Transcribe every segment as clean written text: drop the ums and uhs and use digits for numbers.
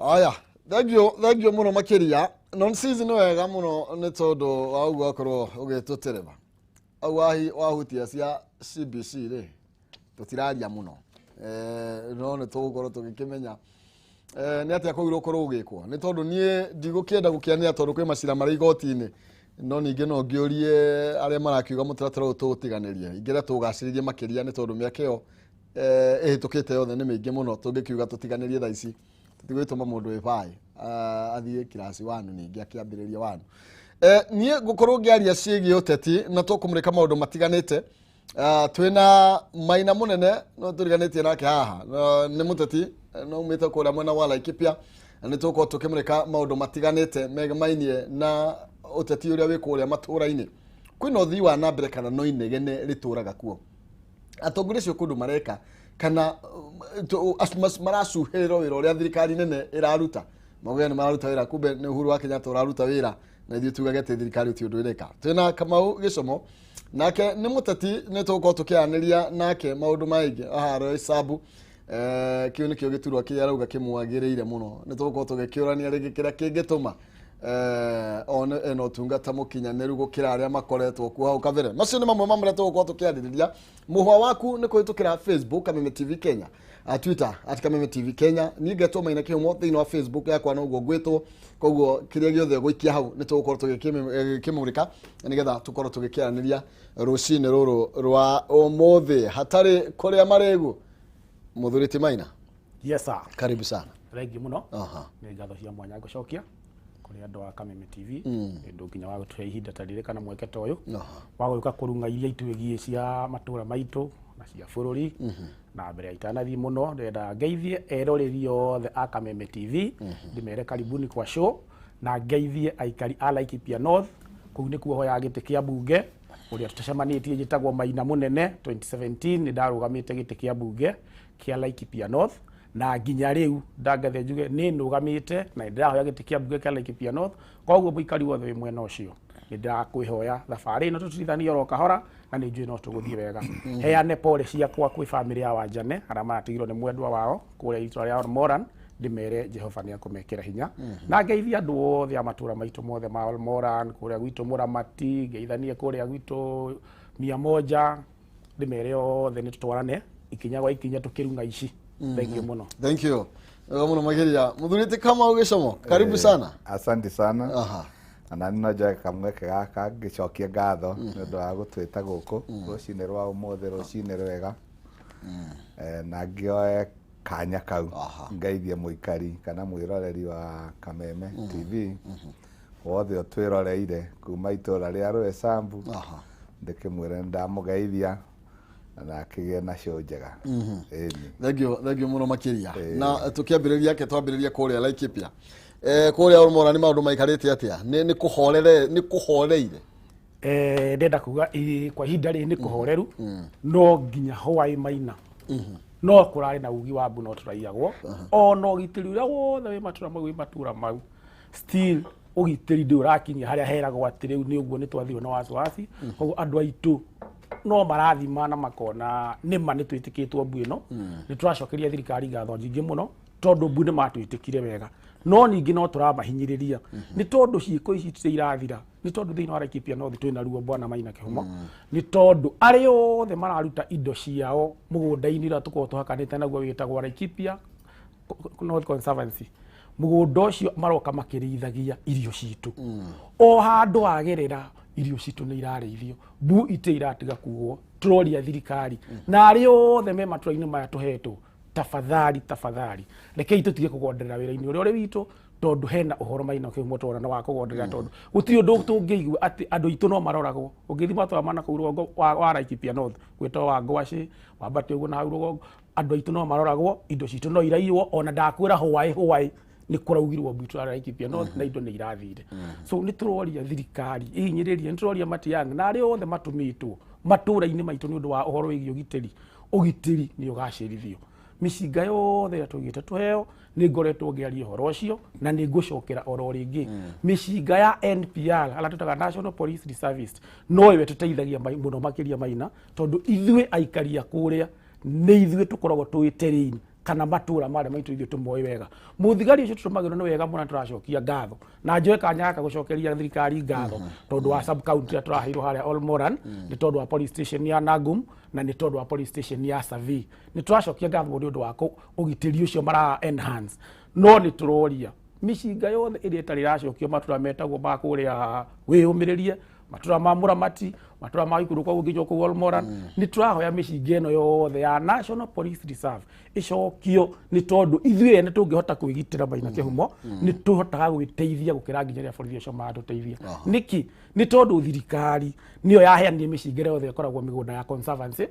Aya, thank you muno makiria. Non season wega muno ne todo augo akoro ugetutereba. Awahi wahutia cia CBC ri. Tutiraria muno. No ne tugukoro tugikimenya. Ni atia kwiro koro ugikwo. Ni todo nie ndigukienda gukiania todo kwi macira mari igoti-ini. No ninge no ngiorie aria marakiuga mutaratara ututiganirie. Ingira tugaciririe makiria ni todo miakeo ehitukite yothe ni mingi muno tungikiuga tutiganirie thaici. Tutigwituma mundu ebai athie kirasi wanu ningi akiambiriria wanu nie gukorwo ngiaria ciegi uteti na tukumurika maundu matiganite twina Maina munene no turiganitie nake haha ni muteti no umite kuria mwena wa Laikipia ni tuko tukimurika maundu matiganite megamainie na uteti uria wikuria matura-ini kwina uthii wa nambere kana no inegene rituraga kuo atongoria cio kundu mareka kana maracuhirwo wira uria thirikari nene iraruta mauge ni mararuta wira kumbe ni Uhuru wa Kenyatta uraruta wira na ithuĩ tugage te thirikari uti undu ireka twina Kamau Gicomo nake ni muteti ni tuko tukianiria nake maundu maingi aharo isabu kiu ni kio giturwa kia rauga kimwagiriire muno ni tuko tugikiurania ringi kira kingituma eno tungata mukinyaneru gukira aria makoretwo ku hau kabere macio ni mamwe mamre tuko tukiaririria muhwa waku ni kuhitukira Facebook Kameme TV Kenya Twitter @Kameme TV Kenya ni ngetwo Maina Kihumo thini wa Facebook yakwa no guo gwitwo koguo kiria giothe guikia hau ni tuko tugikimurika ni getha tukorwo tugikiaraniria rucini ruru rwa umuthi hatari kuria maregu muthuriti Maina. Yes sir, karibu sana. Thengi muno ni ngatho cia mwanya gucokia kuri andu a Kameme TV ndu nginya wa gutuhe ihinda tarire kana mweke ta uyu wa guka kurunga iria itwegie cia matura maitu na cia bururi na mbere itanathi muno ndenda ngeithie eroreri othe a Kameme TV ndimere karibuni kwa show na ngeithie aikari a Laikipia North kuu ni kuo hoya giti kia bunge uria tutacemanitie gitagwo Maina munene 2017 ni ndarugamite giti kia bunge kia Laikipia North na nginya riu ndangathe njuge ni nugamite na ndirahoya giti kia bunge kia Laikipia North koguo muikari wothe mwena ucio ni ndakwihoya thabari ino tutithanie ro kahora na ni njui no tuguthie wega heane pole ciakwa kwi family ya Wanjane aria maratigirwo ni mwendwa wao kuria itwa ria Moran ndimere Jehova ni akumekera hinya na ngeithia andu othe a matura maitu mothe ma Moran kuria gwitu Muramati ngeithanie kuria gwitu 100 ndimere othe ni tutwarane ikinya gwa ikinya tukirunga ici. Thank you muno. Thank you muno mageria muthuriti Kamau Gicomo karibu sana. Asante sana. Na ninaja kamweke gaka gicokia ngatho ndu wa gutwita guku rucini rwa umuthi rucini rwega na ngioe kanya kau ngeithie muikari kana mwiroreri wa Kameme TV wothe otwiroreire kuma itura ria Rwesambu ndikimwire ndamugeithia na kigie na show njega. Thank you muno makiria na tukiambiriria ke twambiriria kuria Laikipia kuria Olmora ni maundu maikarite atia ni kuhoreire ndenda kuga kwa ihinda ri ni kuhoreru no nginya Hawaii Maina no kurari na ugi wa mbu no turaiagwo ono gitiri uria wothe wi matura mau still ugitiri ndi urakinyia haria heragwo atiriu ni uguo ni twathiwe na wasiwasi koguo andu aitu no marathima na makona nima ni twitikitwo mbu ino ni turacokeria thirikari ngatho nyingi muno tondu mbu ni matwitikire wega no ningi no turamahinyiriria ni tondu ciiko ici irathira ni tondu thiini wa Laikipia North twina ruo bwana Maina Kihumo ni tondu ari othe mararuta indo ciao mugunda-ini ra tuko tuhakanite naguo witagwo Laikipia North Conservancy mugunda ucio maroka makirithagia irio citu o handu agerera irio citu ni irareithio mbu ite iratiga kuo turoria thirikari na ari othe me matura-ini maya tuhetwo tafadhali rekei tutige kugonderera wira-ini uri witu tondu hena uhoro Maina Kihumo twana wa kugonderera tondu gutiri undu tungigwa ati andu itu no maroragwo ungithi matwa mana ku rugongo wa Laikipia North gwetwo wa Ngwaci wa Mbati uguo na hau rugongo andu itu no maroragwo indo citu no iraiywo ona ndakwira Hawaii ni kuraugirwo mbitu ya Laikipia North na indo ni irathire so ni turoria thirikari ihinyiriria ni turoria Matiang'i na ari othe matumitwo matura-ini maitu ni undu wa uhoro wigi ugitiri ni ugacirithio micinga yothe atugite tuheo ni ngoretwo ngiaria uhoro ucio na ni ngucokera oro ringi micinga ya NPR ala tutaga National Police Service no iwe tuteithagia muno makiria Maina tondu ithue aikaria kuria ni ithue tukoragwo twitereini kana matura marĩa maitũ ithuĩ tũmoĩ wega. Mũthigari ũcio tũtũmagĩrwo nĩ wega mũno tũracokia ngatho, na njoe kanya gaka gũcokeria thirikari ngatho tondũ wa sub county ĩrĩa tũraheirwo harĩa Olmoran, nĩ tondũ wa police station ya Nagum na nĩ tondũ wa police station ya Savii. Nĩ tũracokia ngatho nĩ ũndũ wa ũgitĩri ũcio mara enhance, no nĩ tũroria mĩcinga yothe ĩrĩa ĩtarĩ ĩracokio matura metagwo ma kũrĩa wĩyũmĩrĩrie, matura ma Mũramati, matura ma Ikuru kwa ũngĩjwo kũu Olmoran, nĩ tũrahoya mĩcinga ĩno yothe ya National Police Reserve ĩcokio nĩ tondũ ithuĩ ene tũngĩhota kwĩgitĩra Maina Kĩhumo nĩ tũhotaga gwĩteithia gũkĩra nginya rĩrĩa borithi acio maratũteithia. Nĩkĩ? Nĩ tondũ thirikari nĩyo yaheanire mĩcinga yothe ĩkoragwo mĩgũnda ya conservancy,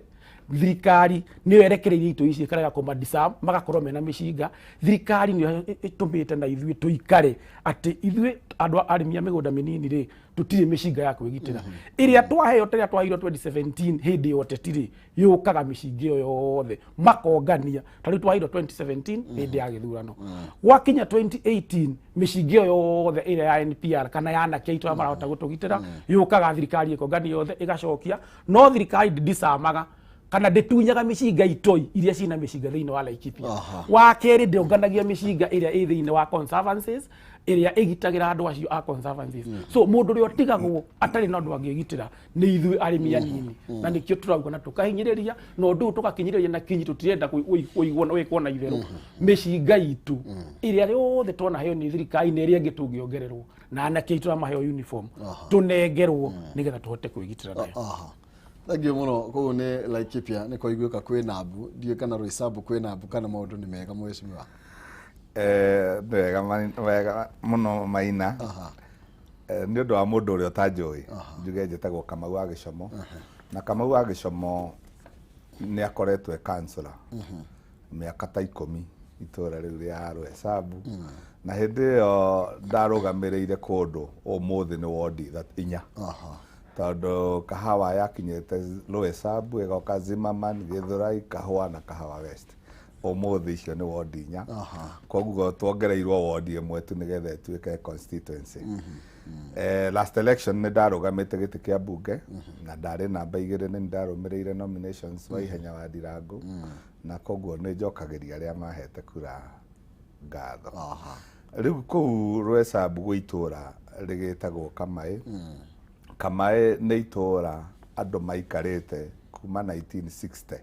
thirikari nĩyo yerekereirie itũ ici ĩkarega kũmadisarm magakorwo mena mĩcinga, thirikari nĩyo ĩtũmĩte na ithuĩ tũikare atĩ ithuĩ andũ arĩmi a mĩgũnda mĩnini rĩ tũtirĩ mĩcinga ya kwĩgitĩra ĩrĩa twaheo rĩrĩa twaheirwo 2017 hĩndĩ ĩyo teti yũkaga mĩcinga ĩyo yothe makongania, ta rĩu twaheirwo 2017 hĩndĩ ya gĩthurano, gwakinya 2018 mĩcinga ĩyo yothe ĩrĩa ya NPR kana ya anake aitũ marahota gũtũgitĩra yũkaga thirikari ĩkongania yothe ĩgacokia, no thirikari ndĩcamaga kana ndĩtunyaga mĩcinga itoi iria ciina mĩcinga thĩinĩ wa Laikipia. Wa kerĩ ndĩonganagia mĩcinga ĩrĩa ĩ thĩinĩ wa conservancies ĩrĩa ĩgitagĩra andũ acio a conservancies. So mũndũ ũrĩa ũtigagwo atarĩ na ũndũ angĩgitĩra nĩ ithuĩ arĩmi anini, na nĩkĩo tũrauga na tũkahinyĩrĩria na ũndũ ũyũ tũgakinyĩrĩria na kinyi tũtirenda wĩkwo na itherũ. Mĩcinga itũ ĩrĩa yothe twanaheo nĩ thirikari na ĩrĩa ĩngĩ tũngĩongererwo na anake aitũ maheo uniform tũnengerwo nĩgetha tũhote kwĩgitĩra nayo. Thangiũ mũno. Kũu nĩ Laikipia nĩ kwaiguĩka kwĩna mbu, ndiũĩ kana Roysambu kwĩna mbu kana maũndũ nĩ mega mheshimiwa? Wega mũno Maina, nĩ ũndũ wa mũndũ ũrĩa ũtanjũĩ, njuge njĩtagwo Kamau wa Gĩcomo, na Kamau wa Gĩcomo nĩ akoretwo e councillor mĩaka ta 10 itũra rĩu rĩa Roysambu, na hĩndĩ ĩyo ndarũgamĩrĩire kũndũ ũmũthĩ nĩ wondi 4 tondũ Kahawa yakinyĩte Roysambu ĩgoka Zimmerman, Gĩthũrai, Kahũa na Kahawa West. Ũmũthĩ icio nĩ wondi 4, koguo tuongereirwo wondi ĩmwe tu nĩgetha ĩtuĩke constituency. Last election nĩ ndarũgamĩte gĩtĩ kĩa mbunge na ndarĩ namba 2 nĩ ndarũmĩrĩire nominations wa Ihenya wa Ndirangu, na koguo nĩ njokagĩria arĩa mahete kura ngatho. Rĩu kũu Roysambu gwĩ itũra rĩgĩtagwo Kamaĩ. Kamaĩ nĩ itũra andũ maikarĩte kuma 1960.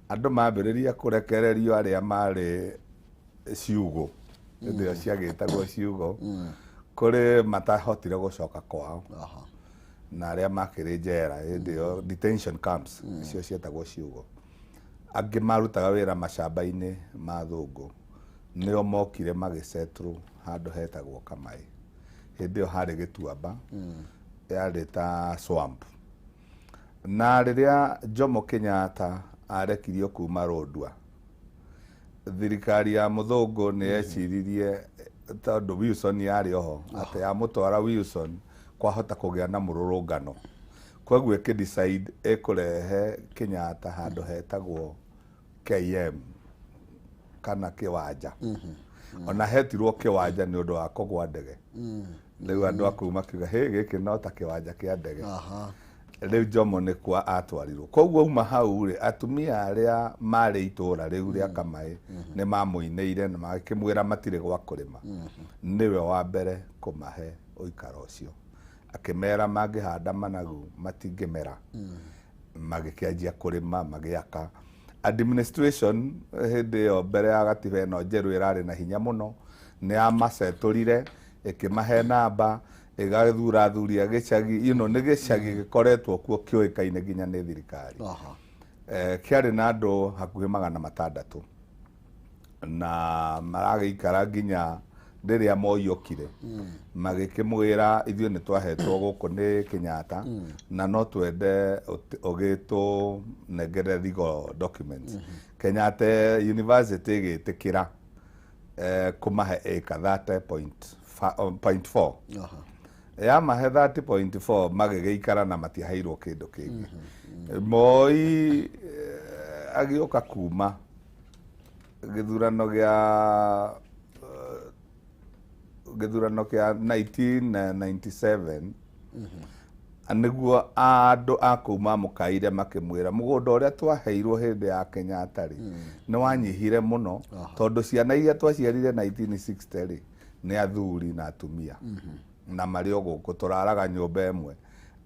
Andũ mambĩrĩria kũrekererio arĩa marĩ ciugo, hĩndĩ ĩyo ciagĩtagwo ciugo, kũrĩ matahotire gũcoka kwao, na arĩa makĩrĩ njera hĩndĩ ĩyo detention camps icio cietagwo ciugo. Angĩ marutaga wĩra macamba-inĩ ma thũngũ, nĩo mokire magĩsettled handũ hetagwo Kamaĩ. Hĩndĩ ĩyo harĩ Gĩtuamba, yarĩ ta swamp, na rĩrĩa Jomo Kenyatta arekirio kuma Rũndua, thirikari ya mũthũngũ nĩ yeciririe tondũ Wilson yarĩ oho atĩ ya mũtwara Wilson kwahota kũgĩa na mũrũrũngano, koguo ĩkĩdecide ĩkũrehe Kenyatta handũ hetagwo KM kana Kĩwanja. Ona hetirwo Kĩwanja nĩ ũndũ wa kũgwa ndege. Rĩu andũ akuu makiuga gĩkĩ no ta Kĩwanja kĩa ndege. Rĩu Jomo nĩ kwa atwarirwo. Koguo uma hau rĩ, atumia arĩa marĩ itũra rĩu rĩa Kamaĩ nĩ mamũinĩire na makĩmwĩra matirĩ gwa kũrĩma. Nĩwe wa mbere kũmahe ũikaro ũcio, akĩmera mangĩhanda managu matingĩmera, magĩkĩanjia kũrĩma magĩaka. Administration hĩndĩ ĩyo mbere ya gatiba ĩno njerũ ĩrarĩ na hinya mũno, nĩ yamasetũrire ĩkĩmahe namba, ĩgathura thuria gĩcagi, nĩ gĩcagi gĩkoretwo kuo kĩũĩkaine nginya nĩ thirikari. Kĩarĩ na andũ hakuhĩ 600 na maragĩikara nginya rĩrĩa Moi okire, magĩkĩmwĩra ithuĩ nĩ twahetwo gũkũ nĩ Kenyatta na no twende ũgĩtũnengere legal documents. Kenyatta University ĩgĩtĩkĩra kũmahe ĩka 30.4. Yamahe 30.4 magĩgĩikara na matiaheirwo kĩndũ kĩngĩ. Moi agĩũka kuma gĩthurano kĩa 1997, niguo andu akuma mukaire makimwira mugunda uria twaheirwo hindi ya Kenyatta ri ni wanyihire muno tondu ciana iria twaciarire 1960 ri ni athuri na atumia na mario guku turaraga nyumba imwe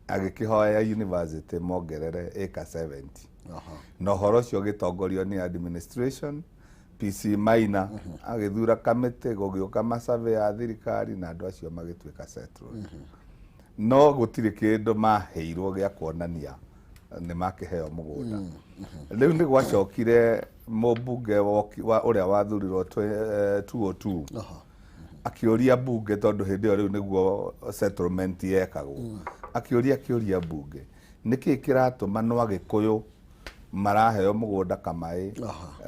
agikihoya university mongerere eka 70 no horo cio gitongorio ni administration PC Maina agithura kamite gugiuka masurvey ya thirikari na andu acio magituika settled no gutire kindu maheirwo gya kuonania ni makiheo mugunda riu ni gwacokire mubunge wa uria wathurirwo 202 akioria bunge tondu hindi iyo riu niguo settlement yekagwo akioria bunge niki kiratuma no agikuyu maraheo mugunda kamai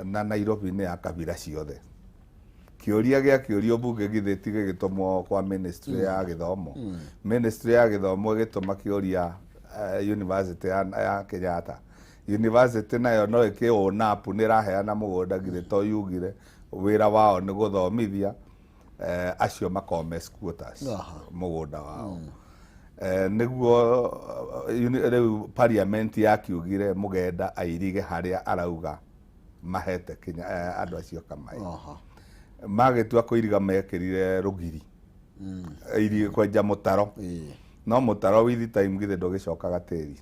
na Nairobi ni ya kabira ciothe kioria gya kiorio bunge githeti gitumwo kwa ministry ya githomo ministry ya githomo gituma kioria university ya Kenyatta university nayo no ikiona apu ni raheana mugunda githito yugire wira wao ni guthomithia acio makome quotas mugunda wao niguo riu parliament yakiugire mugenda airige haria arauga mahete Kenya andu acio kamai magitua kuiriga mekirire rugiri iri kwenja mutaro no mutaro with time githe ndogicokaga tiri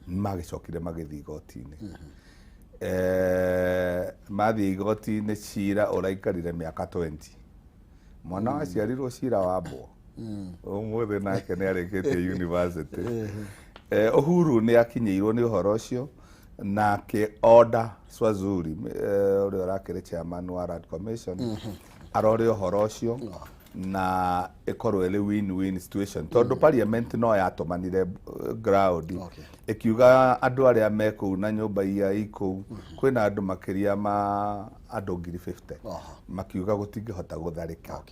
magicokire magithi igoti-ini mathi igoti-ini cira uraikarire miaka 20 mwana waciarirwo cira wambwo umuthi nake ni arikitie university Uhuru ni akinyeirwo ni uhoro ucio na ke order Swazuri uri urakire chairman wa Rad Commission arore uhoro ucio na ikorwo ile win-win situation tondu parliament no yatumanire ground ikiuga andu aria meku na nyumba ia iku kwina andu makiria ma andu 50 makiuga gutingihota gutharika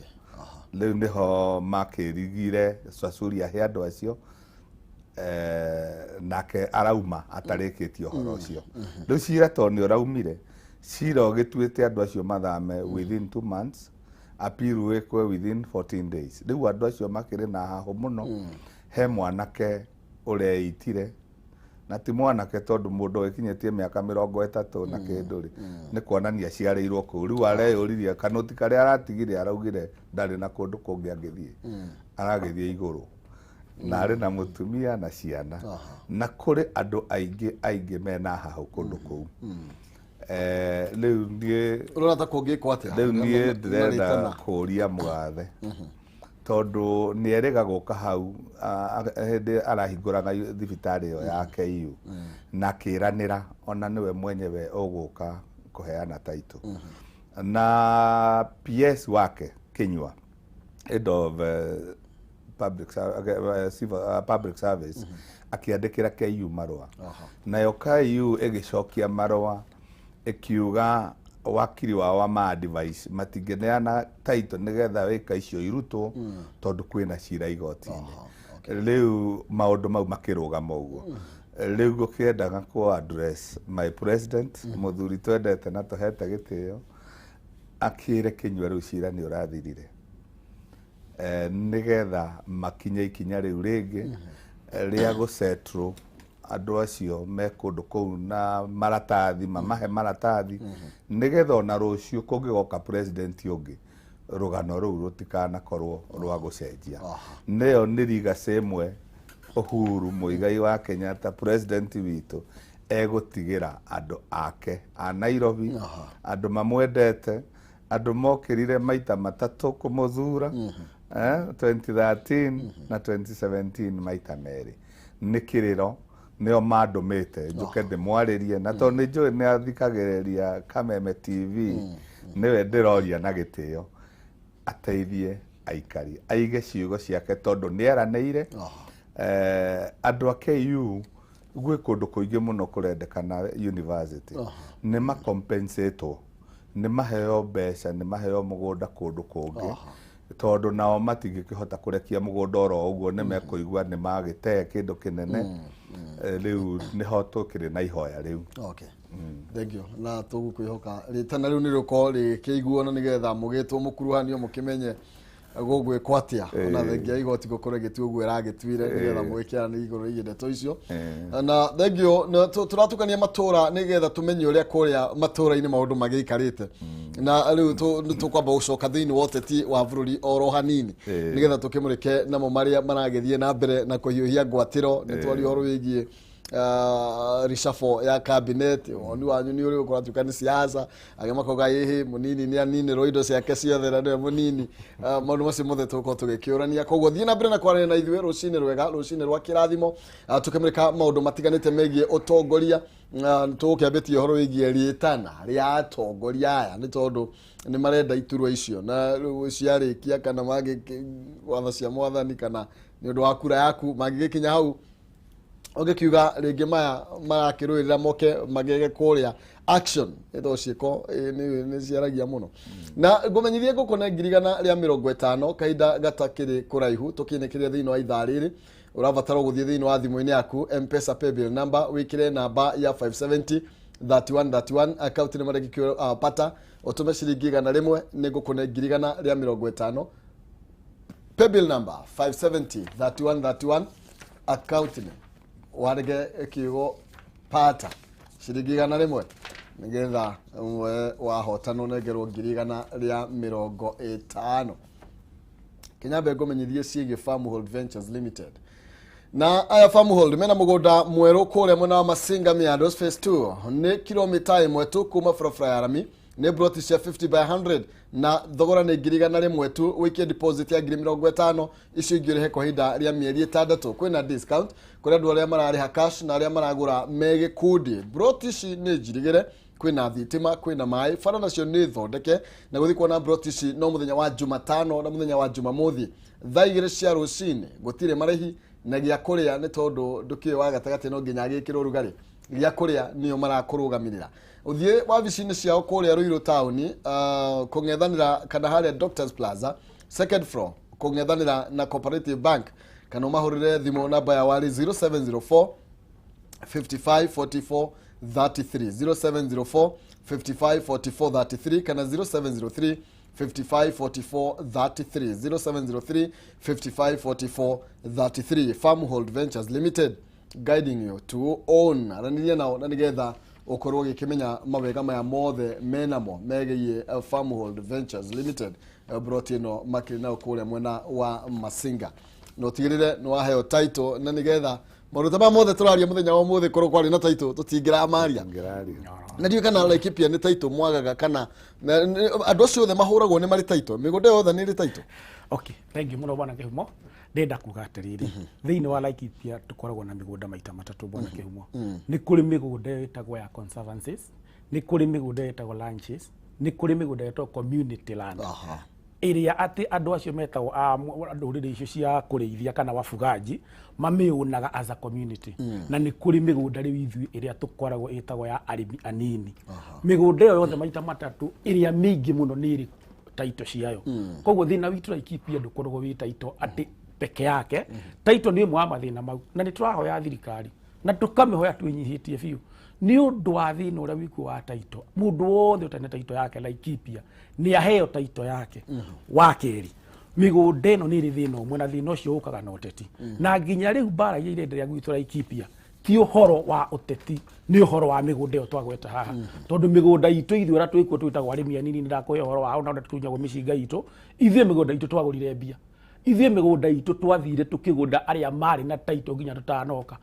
riu niho makirigire Swazuri ahe andu acio nake arauma atarikitio horo ucio riu cira toni uraumire cira gituite andu acio mathame within 2 months appeal wekwe within 14 days riu andu acio makire na haho muno he mwanake ureitire na ti mwanake tondu mundu ekinyetie miaka 30 na kinduri ni kuonania ciareirwo ku riu areyuriria kanuti karia aratigire araugire ndari na kundu kungi angithie aragithie iguru na ari na mutumia na ciana na kuri andu aingi mena haho kundu kuu riu nie urata kungikwo atia riu nie ndirenda kuria mwathe tondu ni erega guka hau hindi arahinguraga thibitari yo ya KU na kiranira ona niwe mwenyewe uguka kuheana title na PS wake Kinyua head of public service akiandikira KU marua nayo KU igicokia marua ikiuga wakiri wa ma advice matingeneana title nigetha wika icio irutwo tondu kwina cira igoti-ini riu maundu mau makirugama uguo riu gukiendaga ku address my president muthuri twendete na tuhete gitio akire Kinyua riu cira ni urathirire nigetha makinye ikinya riu ringi ria gusettle andu acio me kundu kuu na maratathi mamahe maratathi nigetha ona rucio kungigoka president ungi rugano ruu rutikana korwo rwa gucenjia neyo niriga semwe Uhuru Muigai wa Kenyatta president witu egutigira andu ake a Nairobi andu mamwendete andu mokirire maita matatu kumuthura 2013 na 2017 maita meri nikiriro nio mandumite njuke ndimwaririe na tondu ni njui ni athikagiriria Kameme TV niwe ndiroria na gitio ateithie aikari aige ciugo ciake tondu ni eranĩire andu a KU gwe kundu kuingi muno kurendekana university ni ma compensate ni maheo mbeca ni maheo mugunda kundu kungi tondu nao matingikihota kurekia mugunda oro uguo ni mekuigua ni magite kindu kinene riu niho tukiri na ihoya riu thank you na tugukwihoka ritana riu ni ruko rikiiguo na nigetha mugitwo mukuruhanio mukimenye gũgwĩ kwatia ona thengia igoti gũkorwo gĩtua ũguo ĩragĩtuire nĩgetha mũgĩkĩrana igũrũ rĩgiĩ ndeto icio na thengio tũratukania matũra nĩgetha tũmenye ũrĩa kũrĩa matũra-inĩ maũndũ magĩikarĩte na rĩu tũkwamba gũcoka thĩinĩ wa ũteti wa bũrũri oro hanini nĩgetha tũkĩmũrĩke namo marĩa maragĩthiĩ na mbere na kũhiũhia ngwatĩro nĩ twaria ũhoro wĩgiĩ reshuffle ya cabinet oni wanyu ni uri ukoratuka ni siasa agemakoga yehe munini ni anini roido ciake ciothe na ndio munini maundu macio mothe tuko tugikiurania koguo thii na mbere na kwarania na ithuĩ rũcinĩ rwega rũcinĩ rwa kĩrathimo tukĩmũrĩka maũndũ matiganĩte megiĩ ũtongoria tũkĩambĩtie ũhoro wĩgiĩ rĩtana rĩa atongoria aya nĩ tondũ nĩ marenda iturwa icio na ciarĩkia kana watho cia mwathani kana nĩ ũndũ wa kura yaku mangĩgĩkinya hau ũngĩkiuga rĩngĩ maya marakĩrũĩrĩra moke magege kũrĩa action ĩtho ciĩko nĩ ciaragia mũno na ngũmenyithie ngũkũ ngirigana rĩa 50 kahinda gatakĩrĩ kũraihu tũkĩnĩkĩria thĩinĩ wa ithaa rĩrĩ ũrabatara gũthiĩ thĩinĩ wa thimũ-inĩ yaku M-Pesa paybill number wĩkĩre namba ya 570 3131 account nĩ marĩkĩkio pata ũtũme ciringi 100 nĩ ngũkũ ngirigana rĩa 50 paybill number 570 3131 account nĩ warege kiugo pata ciringi 100 nigetha wahotano nengerwo ngirigana rĩa 50 Kenyambe ngomenyithie ciĩgiĩ Farmhold Ventures Limited na aya Farmhold mena mũgũnda mwerũ kũrĩa mwena wa Masinga Meadows phase 2 nĩ kilomita 1 tu kuma barabara ya rami nĩ broti cia 50 by 100 na thogora nĩ ngirigana rĩmwe tu wĩkie deposit ya 50,000 icio ingĩrĩhe kwa ihinda rĩa mĩeri 6 kwĩna discount kũrĩ andũ arĩa mararĩha cash na arĩa maragũra megĩkundi broti ici nĩ njirigĩre kwĩna thitima kwĩna maĩ bara nacio nĩ thondeke na gũthiĩ kuona broti ici no mũthenya wa Jumatano na mũthenya wa Jumamothi thaa 2 cia rũcinĩ gũtirĩ marĩhi na gĩa kũrĩa nĩ tondũ ndũkĩũĩ wa gatagatĩ no nginya gĩkĩrwo rugarĩ gĩa kũrĩa nĩo marakũrũgamĩrĩra uthiĩ wabici-inĩ ciao kũrĩa Ruiru town kũng'ethanĩra kana harĩa Doctors Plaza second floor kũng'ethanĩra na Cooperative Bank kana mahũrĩre thimũ namba ya wari 0704 55 44 33 0704 55 44 33 kana 0703 55 44 33 0703 55 44 33 Farmhold Ventures Limited guiding you to own araniria nao na nigetha ukorwo gikimenya mawega maya mothe menamo megiĩ Farmhold Ventures Limited broti ino makiri na kuria mwena wa Masinga no tigirire no waheo title na nigetha maruta ma mothe turaria muthenya wa mothe korwo kwari na title tutingira maria na ndiyo kana Laikipia ni title mwagaga kana andũ acio othe mahũragwo nĩ marĩ title mĩgũnda yothe nĩ ĩrĩ title. Okay, thank you mũno bwana Kĩhumo ndenda kuga atĩrĩrĩ thĩinĩ wa Laikipia tũkoragwo na mĩgũnda maita matatũ bwana Kĩhumo nĩ kũrĩ mĩgũnda ĩtagwo ya conservancies nĩ kũrĩ mĩgũnda ĩtagwo ranches nĩ kũrĩ mĩgũnda ĩtagwo community land ĩrĩa atĩ andũ acio metagwo ndũrĩrĩ icio cia kũrĩithia kana wafugaji mamĩũnaga as a community na nĩ kũrĩ mĩgũnda rĩu ithuĩ ĩrĩa tũkoragwo ĩtagwo ya arĩmi anini mĩgũnda ĩyo yothe maita matatũ ĩrĩa mĩingĩ mũno nĩ ĩrĩ taito ciayo koguo thĩna witũ Laikipia ndũkoragwo wĩ taito atĩ peke yake taito nĩ ĩmwe wa mathĩna mau na nĩ tũrahoya thirikari na tũkamĩhoya twĩnyihĩtie biũ nĩ ũndũ wa thĩna ũrĩa wĩkuo wa taito mũndũ wothe ũtarĩ na taito yake Laikipia nĩ aheo taito yake wa kerĩ mĩgũnda ĩno nĩ ĩrĩ thĩna ũmwe na thĩna ũcio ũkaga na ũteti na nginya rĩu mbara iria irenderea gwitũ Laikipia ti ũhoro wa ũteti nĩ ũhoro wa mĩgũnda ĩyo twagweta haha tondũ mĩgũnda itũ ithuĩ ũrĩa twĩkuo twĩtagwo arĩmi anini nĩ ndakũhe ũhoro wao na tũkinyagwo mĩcinga itũ ithuĩ mĩgũnda itũ twagũrire mbia ithuĩ mĩgũnda itũ twathire tũkĩgũnda arĩa marĩ na taito nginya tũtanoka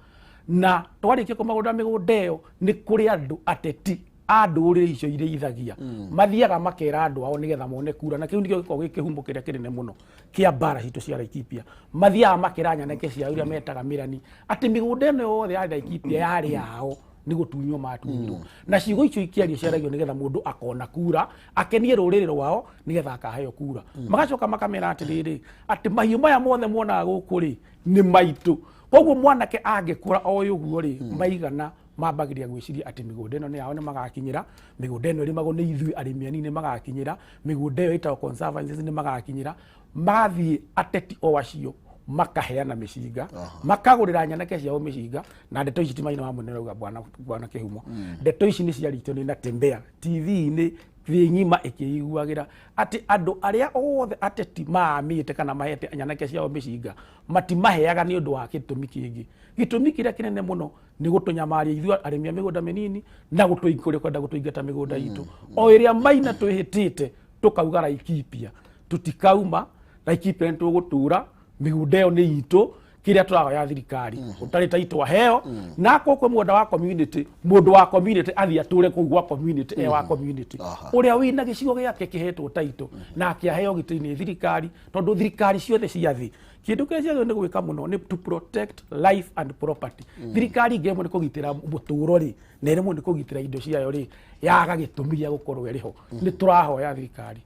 na twarĩkia kũmagũnda mĩgũnda ĩyo nĩ kũrĩ andũ ateti a ndũrĩrĩ icio irĩithagia mathiaga makera andũ ao nĩgetha mone kura na kĩu nĩkĩo gĩkoragwo gĩkĩhumo kĩrĩa kĩnene mũno kĩa mbara citũ cia Laikipia mathiaga makera nyanake cia iria metaga mĩrani atĩ mĩgũnda ĩno yothe ya Laikipia yarĩ yao nĩ gũtunywo matunyirwo na ciugo icio ikĩario ciaragio nĩgetha mũndũ akona kura akenie rũrĩrĩ rwao nĩgetha akaheo kura magacoka makamera atĩrĩrĩ atĩ mahiũ maya mothe muonaga gũkũ rĩ nĩ maitũ koguo mwanake angĩkũra o ũguo rĩ maigana mambagĩria gwĩciria atĩ mĩgũnda ĩno nĩ yao nĩ magakinyĩra mĩgũnda ĩno ĩrĩmagwo nĩ ithuĩ arĩmi anini nĩ magakinyĩra mĩgũnda ĩyo ĩtagwo conservancies nĩ magakinyĩra magathiĩ ateti o acio makaheana mĩcinga makagũrĩra nyanake ciao mĩcinga na ndeto ici ti maina wa mũnene rauga bwana Kĩhumo ndeto ici nĩ ciaritwo nĩ Natembea TV-inĩ thĩ ng'ima ĩkĩiguagĩra atĩ andũ arĩa othe ateti maamĩte kana mahete anyanake ciao mĩcinga matimaheaga nĩ ũndũ wa gĩtũmi kĩngĩ. Gĩtũmi kĩrĩa kĩnene mũno nĩ gũtũnyamaria ithuĩ arĩmi a mĩgũnda mĩnini na gũtũikũria kwenda gũtũingata mĩgũnda itũ. O ĩrĩa Maina twĩhĩtĩte tũkauga Laikipia, tũtikauma Laikipia nĩ tũgũtũra mĩgũnda ĩyo nĩ itũ, kĩrĩa tũrahoya thirikari ũtarĩ taitwa heo na kũkwe mũndũ wa community athiĩ atũre kũu gwa community wa community ũrĩa wĩna gĩcigo gĩake kĩhetwo taitũ na kĩaheo gĩtĩ nĩ thirikari, tondũ thirikari ciothe cia thĩ kĩndũ kĩrĩa ciagĩrĩirwo nĩ gwĩka mũno nĩ to protect life and property. Thirikari ingĩ ĩmwe nĩ kũgitĩra mũtũũro rĩ, na ĩrĩmwe nĩ kũgitĩra indo ciayo rĩ, yaga gĩtũmi gĩa gũkorwo ĩrĩ ho. Nĩ tũrahoya thirikari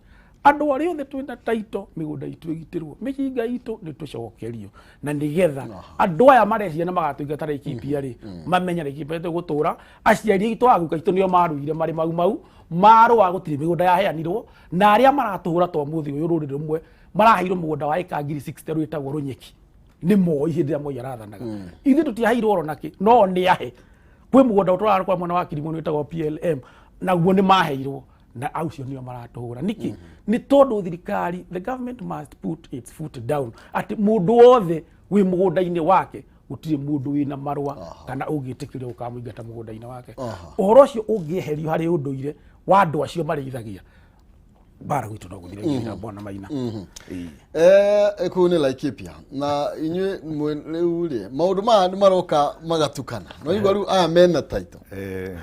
andũ arĩa othe twĩna taito mĩgũnda itũ ĩgitĩrwo, mĩcinga itũ nĩ tũcokerio, na nĩgetha andũ aya mareciria na magatũingata Laikipia rĩ, mamenya Laikipia tũgũtũra. Aciari aitũ a guka itũ nĩo marũire marĩ mau marũa gũtirĩ mĩgũnda yaheanirwo, na arĩa maratũhũra to mũthĩ ũyũ rũrĩrĩ rũmwe maraheirwo mũgũnda wa ĩka 60 rwĩtagwo Rũnyeki nĩ Moi hĩndĩ ĩrĩa Moi arathanaga. Ithuĩ tũtiaheirwo oro nakĩ, no nĩ ahe. Kwĩ mũgũnda ũtũraga kwa mwena wa Kirimu wĩtagwo PLM, naguo nĩ maheirwo na aucio nĩo maratũhũra. Nĩkĩ? Nĩ tondũ thirikari, the government must put its foot down, atĩ mũndũ wothe wĩ mũgũnda-inĩ wake gũtirĩ mũndũ wĩna marũa kana ũngĩtĩkĩrio ũkamũingata mũgũnda-inĩ wake. Ũhoro ũcio ũngĩeherio harĩ ũndũire wa andũ acio marĩithagia, bara gwitũ no gũthire Bwana Maina. Kũu nĩ Laikipia na inyuĩ rĩu rĩ, maũndũ maya nĩ maroka magatukana. No igua rĩu aya mena taito,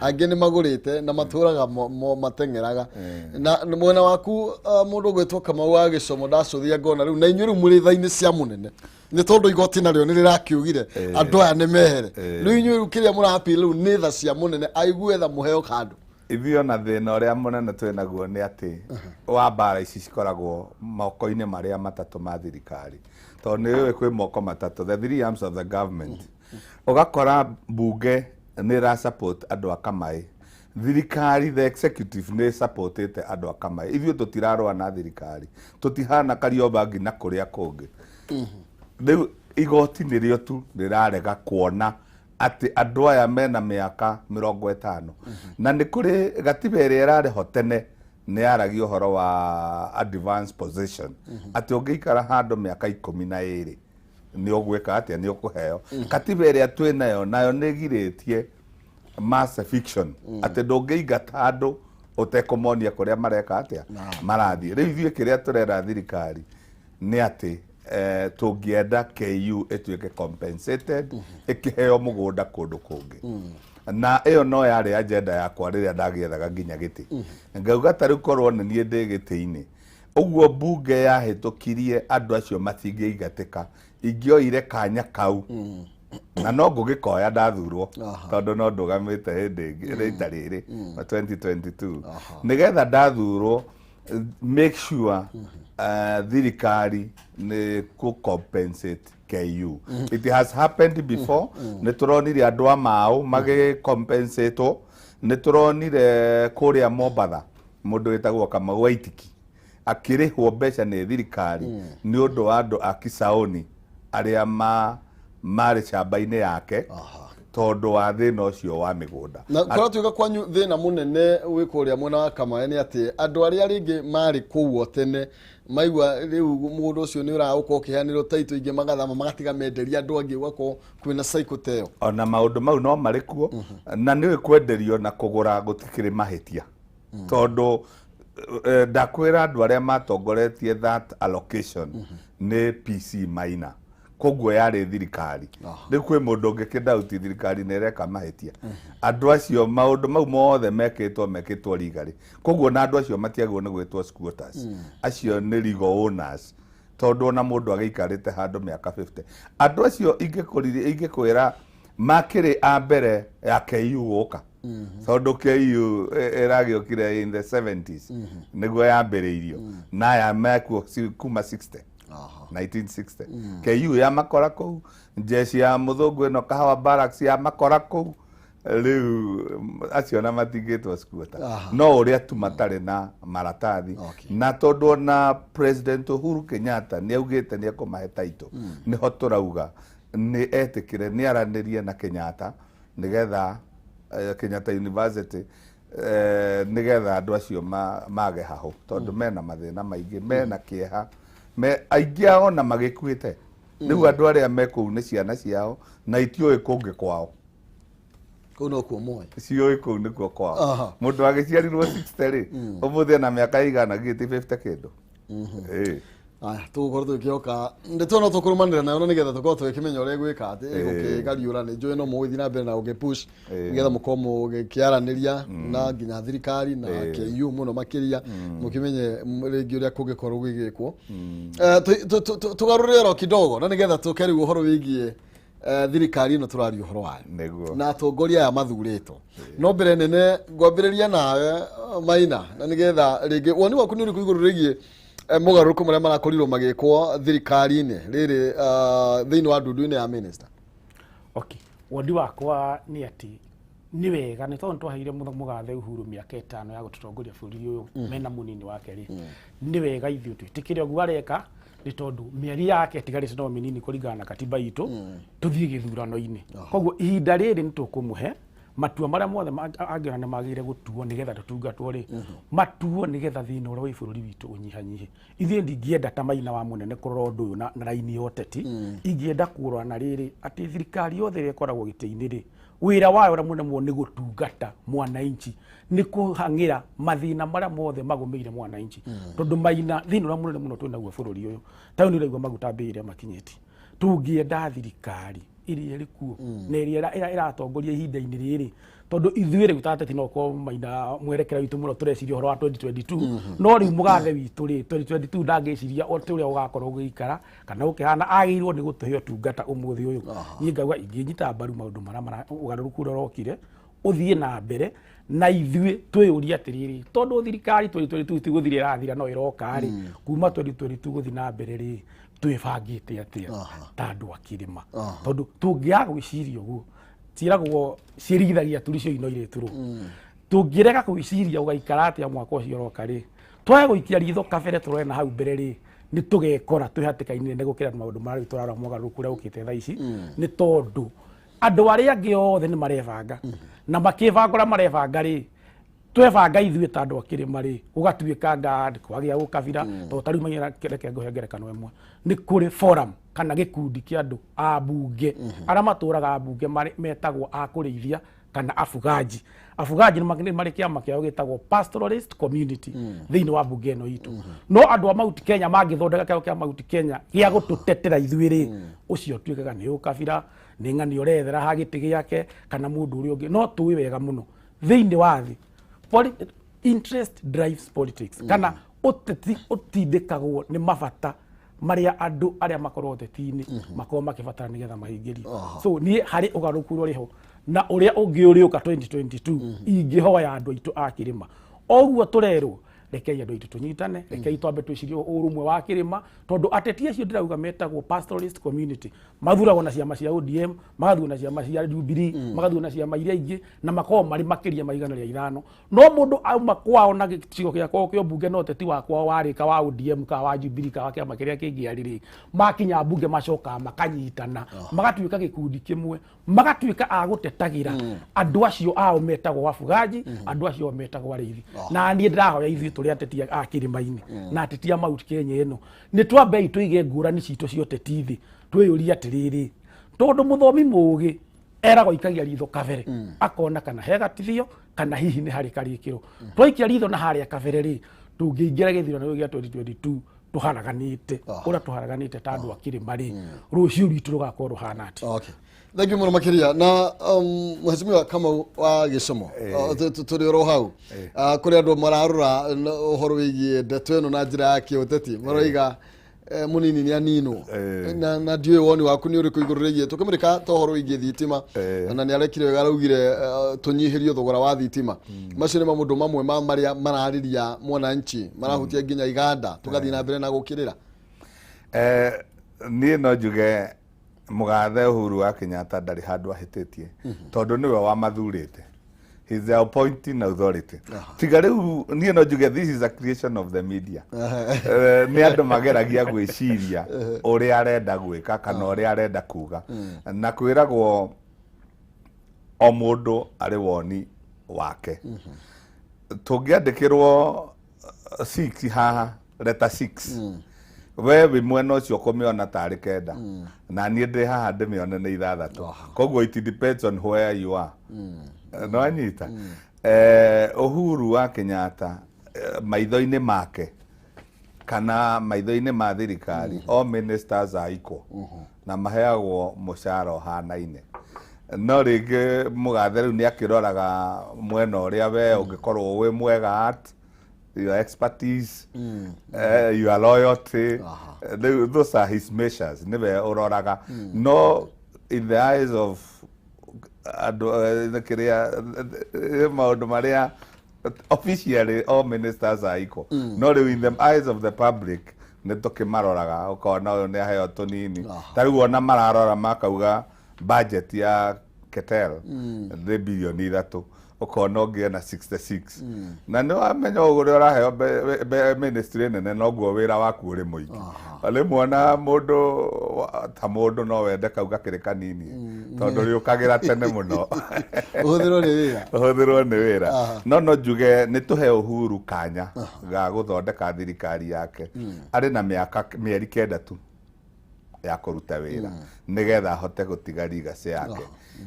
angĩ nĩ magũrĩte na matũraga mateng'eraga, na mwena waku mũndũ ũgwĩtwo Kamau wa Gĩcomo ndacũthia ngona rĩu, na inyuĩ rĩu mũrĩ tha-inĩ cia mũnene nĩ tondũ igoti narĩo nĩ rĩrakiugire andũ aya nĩ mehere. Rĩu inyuĩ rĩu kĩrĩa mũrahapĩ rĩu nĩ tha cia mũnene, aigue tha mũheo kando. Ithuĩ ona thĩna ũrĩa mũnene twĩnaguo nĩ atĩ wa mbara ici cikoragwo moko-inĩ marĩa matatũ ma thirikari, tondũ nĩ ũĩ kwĩ moko matatũ, the three arms of the government. Ũgakora mbunge nĩ ĩra support andũ a Kamaĩ, thirikari the executive nĩ supportĩte andũ a Kamaĩ. Ithuĩ tũtirarũa na thirikari, tũtihana Kariobangi na kũrĩa kũngĩ. Rĩu igoti nĩrĩo tu rĩrarega kuona atĩ andũ aya mena mĩaka 50 na nĩ kũrĩ gatiba ĩrĩa ĩrarĩho tene nĩ yaragia ũhoro wa advance possession, atĩ ũngĩikara handũ mĩaka 12 nĩ ũgwĩka atĩa, nĩ ũkũheo. Katiba ĩrĩa twĩnayo nayo nĩ ĩgirĩtie mass eviction, atĩ ndũngĩingata andũ ũtekũmonia kũrĩa mareka atĩa marathiĩ. Rĩu ithuĩ kĩrĩa tũrera thirikari nĩ atĩ tũngĩenda KU ĩtuĩke compensated, ĩkĩheo mũgũnda kũndũ kũngĩ. Na ĩyo no yarĩ agenda yakwa rĩrĩa ndagĩethaga nginya gĩtĩ. Ngauga ta rĩu korwo nĩ niĩ ndĩ gĩtĩ-inĩ, ũguo mbunge yahĩtũkirie andũ acio matingĩingatĩka, ingĩoire kanya kau na no ngũgĩkoya ndathurwo, tondũ no ndũgamĩte hĩndĩ ĩngĩ rita rĩrĩ 2022 nĩgetha ndathurwo, make sure thirikari nĩ compensate KU. It has happened before. Nĩ tũronire andũ a Mau magĩ-compensatwo, nĩ tũronire kũrĩa Mombatha mũndũ wĩtagwo Kamau Waitiki akĩrĩhwo mbeca nĩ thirikari nĩ ũndũ wa andũ a Kisaoni arĩa marĩ camba-inĩ yake tondũ wa thĩna ũcio wa mĩgũnda. Na kũratuĩka kwanyu thĩna mũnene wĩ kũrĩa mwena wa Kamaĩ nĩ atĩ andũ arĩa rĩngĩ marĩ kũu tene maigua rĩu mũgũnda ũcio nĩ ũragũkorwo ũkĩheanĩrwo taito ingĩ magathama magatiga menderia andũ angĩ, ũgakorwo kwĩna cycle ta ĩyo. Ona maũndũ mau no marĩ kuo, na nĩ kwenderio na kũgũra gũtikĩrĩ mahĩtia, tondũ ndakwĩra andũ arĩa matongoretie that allocation nĩ PC Maina, koguo yarĩ thirikari. Rĩu kwĩ mũndũ ũngĩkĩndauti thirikari nĩ ĩreka mahĩtia. Andũ acio maũndũ mau mothe mekĩtwo legally, koguo na andũ acio matiagĩrĩirwo nĩ gwĩtwo squatters. Acio nĩ legal owners, tondũ ona mũndũ agĩikarĩte handũ mĩaka 50. Andũ acio ingĩkwĩra makĩrĩ a mbere ya KU gũka, tondũ KU ĩragĩũkire in the 70s nĩguo yambĩrĩirio, na aya mekuo kuma 60 1960. KU ya makora kũu, jeshi ya mũthũngũ ĩno Kahawa Barracks ya makora kũu, rĩu acio na matingĩtwo squatter. No ũrĩa tu matarĩ na maratathi, na tondũ ona President Uhuru Kenyatta nĩ augĩte nĩ ekũmahe taito, nĩho tũrauga nĩ etĩkĩre nĩ aranĩrie na Kenyatta nĩgetha Kenyatta University nigetha andu acio mage haho tondu mena mathina maingi mena kieha aingi ao na magikuite nigu andu aria mekuu ni ciana ciao na itioi kungi kwao kuno kwa moyo cioi kuu nikuo kwao mundu agiciarirwo 60 ri umuthi na miaka igana giti 50 kindu aya tugukorwo tukioka nditona tukurumanira nayo nigetha tukorwo tukimenya uria gwika ati gukigariura ni njui no mugithi na mbere na ugipush nigetha mukomo gikiaraniria na nginya thirikari na KU muno makiria mukimenye ringi uria kugikorwo gwigikwo tugarurire ro kidogo na nigetha tukeri uhoro wigie thirikari no turari uhoro wayo na atongoria ya mathurito no mbere nene ngwambiriria nawe Maina na nigetha ringi woni waku ni uri kuiguru rigie mugaruko maria marakorirwo magikwo thirikari-ini riri thiini wa ndundu-ini ya minister. Okay, wodi wakwa ni ati ni wega ni tondu twaheire mugathe Uhuru miaka 5 ya gututongoria bururi uyu mena munini wake ri ni wega ithuĩ twitikire guo areka ni tondu mieri yake tigarite no minini kuringana na katiba itu tuthie githurano-ini koguo ihinda riri ni tukumuhe matua maria mothe angiona ni magire gutuo nigetha tutungatwo ri matuo nigetha thina uria wi bururi witu unyihanyihe ithie ndingienda ta Maina wa munene kurora undu uyu na raini yoteti ingienda kurora na riri ati thirikari yothe ria ikoragwo giti-ini ri wira wayo uria munene ni gutungata mwananchi ni kuhangira mathina maria mothe magumeire mwananchi tondu Maina thina uria munene muno twinaguo bururi uyu ta ni uraigua maguta mbei iria makinyeti tungienda thirikari iria rikuo na iria iratongoria ihinda-ini riri tondu ithuĩ rĩu tateti no ko Maina mwerekera witu muno tureciria horo wa 2022 no riu mugathe witu ri 2022 ndangiciria uria ugakorwo ugikara kana ukihana agirwo ni gutuhe utungata umuthi uyu ni ngauga inginyita mbaru maundu maria ugaruruku rorokire uthie na mbere na ithuĩ twĩuria atiriri tondu thirikari 2022 tiguthire irathira no iroka ri kuma 2022 guthi na mbere ri twibangite atia ta andu akirima tondu tungiaga gwiciria uguo ciragwo cirithagia turicio ino ire turu tungireka gwiciria ugaikara atia mwaka ucio roka ri twae guikia ritho kabere turore na hau mbere ri ni tugekora twihatikaini nene gukira maundu mari turara mugaruku ria ukite tha ici ni tondu andu aria angi othe ni marebanga na makibangura marebanga ri twebanga ithuĩ ta andu akirima ri gugatuika ngad kwagia gukabira to tari manyera kereke ngohengerekano emwe ni kuri forum kana gikundi kia andu a bunge aria maturaga bunge metagwo a kurithia kana afugaji ni mari kiama kiao gitagwo pastoralist community thiini wa bunge eno itu no andu a Mount Kenya mangithondeka kiao kia Mount Kenya gia gututetera ithuĩ ri ucio tuikaga ni ukabira ni ng'ani urethera ha giti giake kana mundu uri ungi no tuwi wega muno thiini wa thi interest drives politics kana uteti utindikagwo ni mabata maria andu aria makorwo uteti-ini makorwo makibatara nigetha mahingirie so ni hari ugaruku uriho na uria ungi uriuka 2022 ingihoya andu aitu akirima oguo turerwo rekei andu aitu tunyitane rekei twambe twicirie urumwe wa kirima tondu ateti acio ndirauga metagwo pastoralist community mathuragwo na ciama cia ODM magathurwo na ciama cia Jubilee magathurwo na ciama iria ingi na makorwo mari makiria maigana ria ithano no mundu auma kwao na gicigo kia kwao kio bunge no teti wa kwao warika wa ODM ka wa Jubilee ka wa kiama kiria kingi ariri makinya bunge macoka makanyitana magatuika gikundi kimwe magatuika a gutetagira andu acio ao metagwo wafugaji andu acio metagwo arithi na nie ndirahoya ithuĩ turi ateti a kirima-ini na ateti a Mount Kenya eno ni twambe tuige ngurani citu cio teti thi twiyuria atiriri tondu muthomi mugi eragwo ikagia ritho kabere akona kana he gatithio kana hihi ni hari karikiro twaikia ritho na haria kabere ri tungiingira githurano gia 2022 tuharaganite ura tuharaganite ta andu akirima ri ruciu ritu rugakorwo ruhana ati. Okay, thank you muno makiria na mheshimiwa kama wa Gicomo turi ro hau kuri andu mararura uhoro wigie ndeto eno na njira ya kiuteti maroiga munini ni anino na ndiwe woni waku ni uri kuigururigie tukimirika to horo wigie thitima na ni arekire wega raugire tunyihirio thogora wa thitima macio ni mamundu mamwe maria marariria mwananchi marahutia nginya iganda tugathi na mbere na gukirira ni no njuge mugathe Uhuru wa Kenyatta ndari handu ahititie tondu niwe wa mathurite he is appointing authority tiga riu ni no njuge this is a creation of the media ni andu mageragia gwiciria uria arenda gwika kana uria arenda kuga na kwiragwo o mundu ari woni wake tũngĩandĩkĩrwo 6 haha letter 6 we wĩ mwena ũcio kũmĩona tarĩ kenda na niĩ ndĩ haha ndĩmĩone nĩ 6 koguo it depends on where you are no anyita Uhuru wa Kenyatta maitho-inĩ make kana maitho-inĩ ma thirikari all ministers are equal na maheagwo mũcara ũhanaine no rĩngĩ mũgathe rĩu nĩ akĩroraga mwena ũrĩa we ũngĩkorwo wĩ mwega at your expertise your loyalty those are his measures niwe uroraga no in the eyes of the maundu maria officially all ministers are equal no in the eyes of the public nĩ tũkĩmaroraga ũkona ũyũ nĩ aheo tũnini ta rĩu ona mararora makauga budget ya Ketel nĩ bilioni 3 ukona ũngĩ na 66 na nĩ wamenya ũrĩa ũraheo ministry nene noguo wĩra waku ũrĩ mũingĩ rĩmwe na mũndũ ta mũndũ no wende kauga kĩrĩ kanini tondũ rĩũkagĩra tene mũno ũhũthĩrwo nĩ wĩra no njuge nĩ tũhe Uhuru kanya ga gũthondeka thirikari yake arĩ na mĩeri 9 tu ya kũruta wĩra nĩgetha ahote gũtiga legacy yake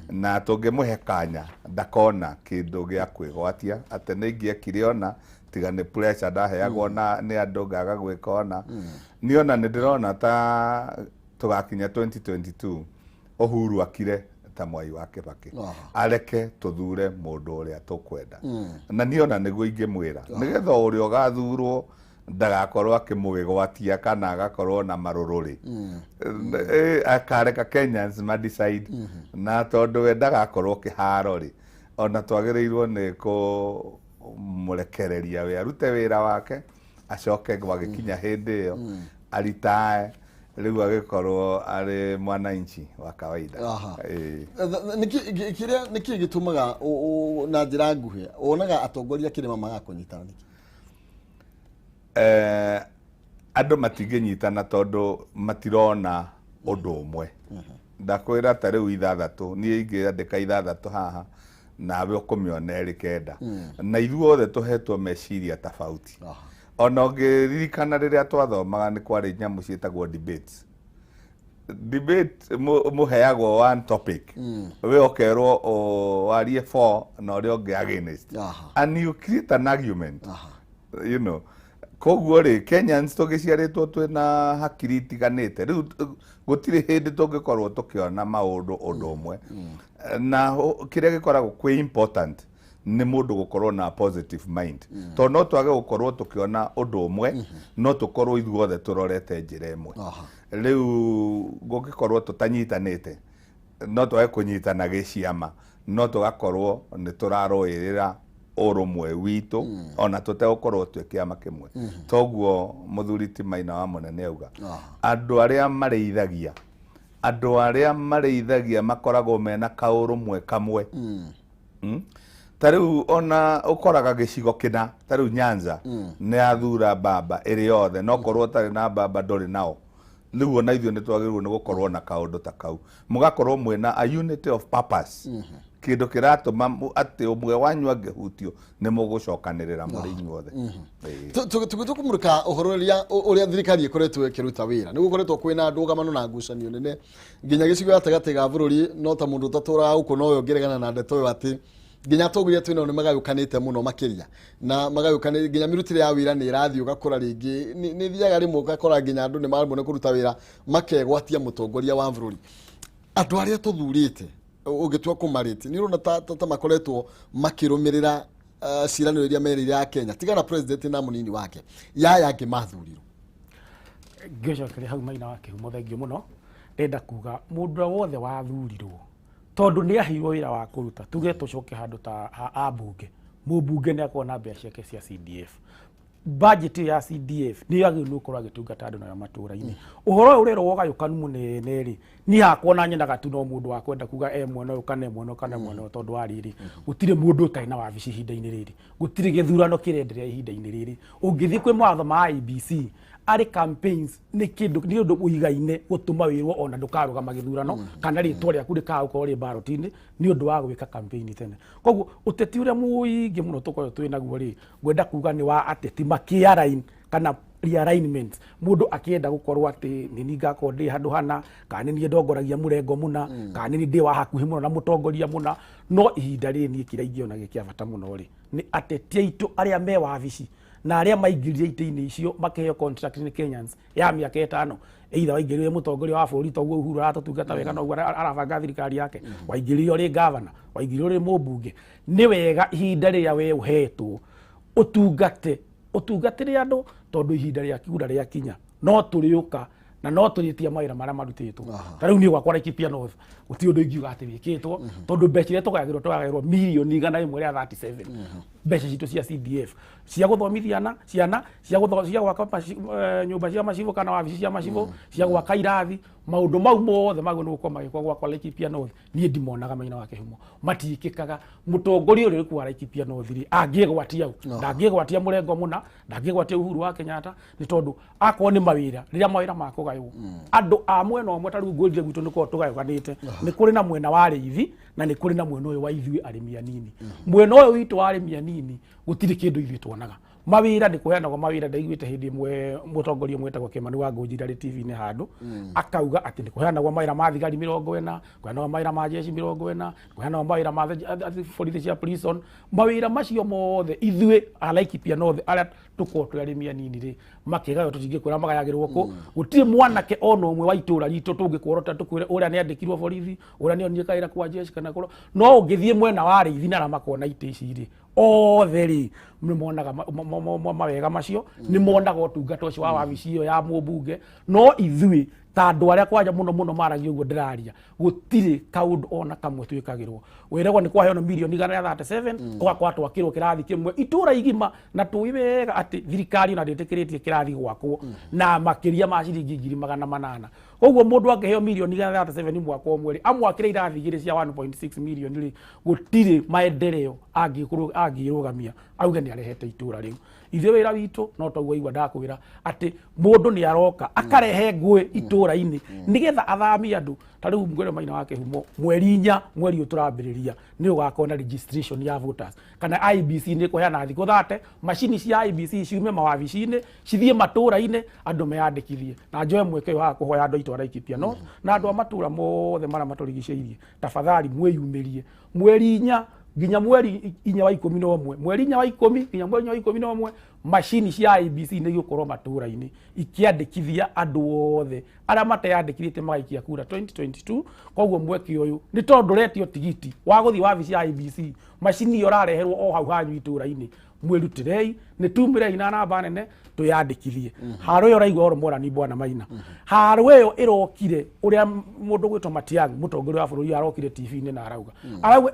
na tũngĩmũhe kanya ndakona kĩndũ gĩa kwĩgwatia atĩ nĩ ingĩekire ona tiga nĩ pressure ndaheagwo nĩ andũ ngaga gwĩka ona nĩ ona nĩ ndĩrona ta tũgakinya 2022 Uhuru akire ta Mwai wa Kibaki areke tũthure mũndũ ũrĩa tũkwenda na nĩ ona nĩguo ingĩmwĩra nĩgetha ũrĩa ũgathurwo ndagakorwo akĩmũgwatia kana agakorwo na marũrũrĩ akareka Kenyans ma decide na tondũ we ndagakorwo kĩharo rĩ ona twagĩrĩirwo nĩ kũmũrekereria we arute wĩra wake acoke gwagĩkinya hĩndĩ ĩyo aritae rĩu agĩkorwo arĩ mwananchi wa kawaida nĩkĩ gĩtũmaga na njĩra nguhĩ wonaga atongoria kĩrĩma magakũnyitana nĩkĩ andũ matingĩnyitana tondũ matirona ũndũ ũmwe ndakwĩra ta rĩu 6 niĩ ingĩandĩka 6 haha nawe ũkũmĩona ĩrĩ 9 na ithuothe tũhetwo meciria tofauti ona ũngĩririkana rĩrĩa twathomaga nĩ kwarĩ nyamũ ciĩtagwo debates debate mũheagwo one topic we ũkerwo warie 4 na ũrĩa ũngĩ against and you create an argument you know koguo rĩ Kenyans tũgĩciarĩtwo twĩna hakiri itiganĩte rĩu gũtirĩ hĩndĩ tũngĩkorwo tũkĩona maũndũ ũndũ ũmwe na kĩrĩa gĩkoragwo kwĩ important nĩ mũndũ gũkorwo na positive mind tondũ no twage gũkorwo tũkĩona ũndũ ũmwe no tũkorwo ithuothe tũrorete njĩra ĩmwe rĩu gũgĩkorwo tũtanyitanĩte no twage kũnyitana gĩciama no tũgakorwo nĩ tũrarũĩrĩra ũrũmwe witũ ona tũtegũkorwo twĩ kĩama kĩmwe toguo mũthuri ti Maina wa Mũnene auga andũ arĩa marĩithagia makoragwo mena kaũrũmwe kamwe ta rĩu ona ũkoraga gĩcigo kĩna ta rĩu Nyanza nĩ athura Mbamba ĩrĩ yothe no korwo tarĩ na Mbamba ndũrĩ nao rĩu ona ithuĩ nĩ twagĩrĩirwo nĩ gũkorwo na kaũndũ ta kau mũgakorwo mwĩna a unity of purpose kĩndũ kĩratũma atĩ ũmwe wanyu angĩhutio nĩ mũgũcokanĩrĩra mũrĩ inyuothe tũkũmũrĩka ũhoro ũrĩa thirikari ĩkoretwo ĩkĩruta wĩra nĩ gũkoretwo kwĩna ndũgamano na ngucanio nene nginya gĩcigo gatagatĩ ga bũrũri no ta mũndũ ũtatũraga gũkũ no ũngĩregana na ndeto ĩyo atĩ nginya atongoria twĩnao nĩ magayũkanĩte mũno makĩria na magayũkanĩte nginya mĩrutĩre ya wĩra nĩ ĩrathiĩ ũgakora rĩngĩ nĩ thiaga rĩmwe ũgakora nginya andũ nĩ maremwo nĩ kũruta wĩra makegwatia mũtongoria wa bũrũri andũ arĩa tũthurĩte ũgĩtua kũmarĩti nĩ ũrona ta makoretwo makĩrũmĩrĩra ciĩranĩro iria merĩire ya Kenya tigana president na mũnini wake yaya angĩ mathurirwo ngĩcokeria hau Maina wa Kĩhumo thengio mũno ndenda kuga mũndũ wothe wathurirwo tondũ nĩ aheirwo wĩra wa kũruta tuge tũcoke handũ ta ambunge mũmbunge nĩ akorwo na mbeca ciake cia CDF budget ya CDF nĩ yagĩrĩirwo gũkorwo agĩtungata andũ nayo matũũra-inĩ ũhoro ũrĩa ũgayũkanu mũnene rĩ niĩ hakwa na nyenaga tu no mũndũ wa kwenda kuga mwena ũyũ kana mwena ũyũ tondũ wa rĩrĩ gũtirĩ mũndũ ũtarĩ na wabici ihinda-inĩ rĩrĩ gũtirĩ gĩthurano kĩrenderea ihinda-inĩ rĩrĩ ũngĩthiĩ kwĩ mawatho ma IEBC ari campaigns ni kindu ni undu uigaine gutuma wirwo ona ndukaruga magithurano kana ritwa riaku rikauko ri ballot-ini ni undu wa gwika campaign tene koguo uteti uria muingi muno tukoyo twina guo ri gwenda kuga ni wa ateti makiarain kana realignment mundu akienda gukorwo ati nini ngako ndi handu hana kana ni ndongoragia murengo muna kana ni ndi wa hakuhi muno na mutongoria muna no ihinda ri ni kiraigio na gikia bata muno ri ni ateti aitu aria me wabici na aria maingiririe ite-ini icio makeheo contract ni Kenyans ya miaka 5 either waingiririe mutongoria wa bũrũri toguo Uhuru aratutungata wega no arabanga thirikari yake waingiririe uri governor waingiririe uri mũmbunge ni wega ihinda riria we uhetwo utungatire andu tondu ihinda ria kiura ria kinya no turiuka na no turitia mawira maria marutitwo ta riu ni gwakwa Laikipia North guti undu ingiuga ati wikitwo tondu mbeca iria tugayagirwo mirioni 137 mbeca citu cia CDF cia guthomithia ciana cia gwaka nyumba cia macivo kana wabici cia macivo cia gwaka irathi maundu mau mothe magu ni gukoma gikwa gwakwa Laikipia North nie ndimonaga maina wa kihumo matikikaga mutongoria uri ku Laikipia North ri angigwatia ndangigwatia murengo muna ndangigwatia Uhuru wa Kenyatta ni tondu akwo ni mawira riria mawira makugaywo andu a mwena omwe taru ngolire gwitu niko tugayoganite ni kuri na mwena wa rithi na ni kuri na mwena uyu wa ithui arimi anini mwena uyu witu wa arimi anini gutiri kindu ithui tuonaga mawira ni kuheanagwo mawira ndaiguite hindi mwe mutongoria mwetagwo Kimani wa Ngunjira ri TV ni handu akauga ati ni kuheanagwo mawira ma thigari 40 kuheanagwo mawira ma jeshi 40 kuheanagwo mawira ma borithi cia prison mawira macio mothe ithui a Laikipia North aria tukotu arimi anini ri makigayo tutingikura magayagirwo ku gutiri mwanake ono umwe wa itura ritu tungikworota tukwire uria ni andikirwo borithi uria ni onyekaira kwa jeshi kana koro no ungithie mwena wa rithi na ramakona ite ici ri othe ri monaga mawega macio ni monaga utungata ucio wa wabici iyo ya mũmbunge no ithui ta andu aria kwanja muno maragia uguo ndiraria gutiri kaundu ona kamwe twikagirwo wirego ni kwaheana mirioni 137 gwakwa twakirwo kirathi kimwe itura igima na tuiwega ati thirikari na nditikiritie kirathi gwakwo na makiria ma ciringi 800 koguo mundu angeheo mirioni 137 mwaka omwe amwakire irathi igiri cia 1.6 million ri gutiri maendeleo angirugamia auge ni arehete itura riu ithe wira witu no twaigua igwa ndakwira ati mundu ni aroka akarehe ngui itura-ini nigetha athami andu ta riu ngwire maina wa kihumo mweri 4 mweri uturambiriria ni ugakona registration ya voters kana IBC ni kuheana thiku 30 machini cia IBC ciume mawabici-ini cithie matura-ini andu meyandikithie na njoe mweke wa kuhoya andu aitu Laikipia North na andu amatura mothe mara maturigiceirie tafadhali mweyumirie mweri 4 nginya mweri 4 wa 11 mweri 4 wa 10 nginya mweri 4 wa 11 machini cia IBC ni gukorwo matura-ini ikiandikithia andu othe aria mateyandikithite magaikia kura 2022 koguo mweke uyu ni tondu retio tigiti wa guthi wabici ya IBC machini yo rareherwo o hau hanyu itura-ini mwirutirei ni tumirei na namba nene tuyandikithie haro yo raigwa oro mora ni bwana maina haro yo irokire uria mundu gwitwo Matiang'i mutongoria wa bururi arokire TV-ini na arauga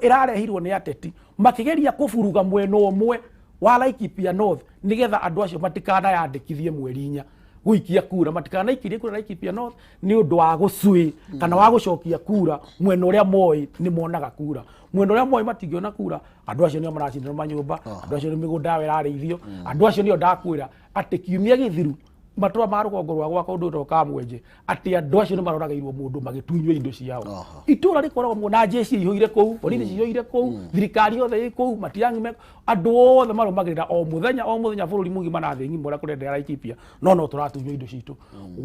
irarehirwo ni ateti makigeria kuburuga mwena omwe wa Laikipia North nigetha andu acio matikana yandikithie mweri 4 guikia kura matikana ikirie kura Laikipia North ni undu wa gucui kana wa gucokia kura mwena uria moi ni monaga kura mwena uria moi matingiona kura andu acio nio maracindira manyumba andu acio ni migunda werareithio andu acio nio ndakwira ati kiumia githiru matura ma rugongo rwa gwaka undu utoka mwenje ati andu acio ni maroragairwo mundu magitunywa indo ciao itura rikoragwo na jeshi ihoire kou borithi ihoire kou thirikari yothe iko Matiang'i andu othe marumagirira o muthenya bururi mugima na thi ng'imora kurendera Laikipia no turatunywa indo citu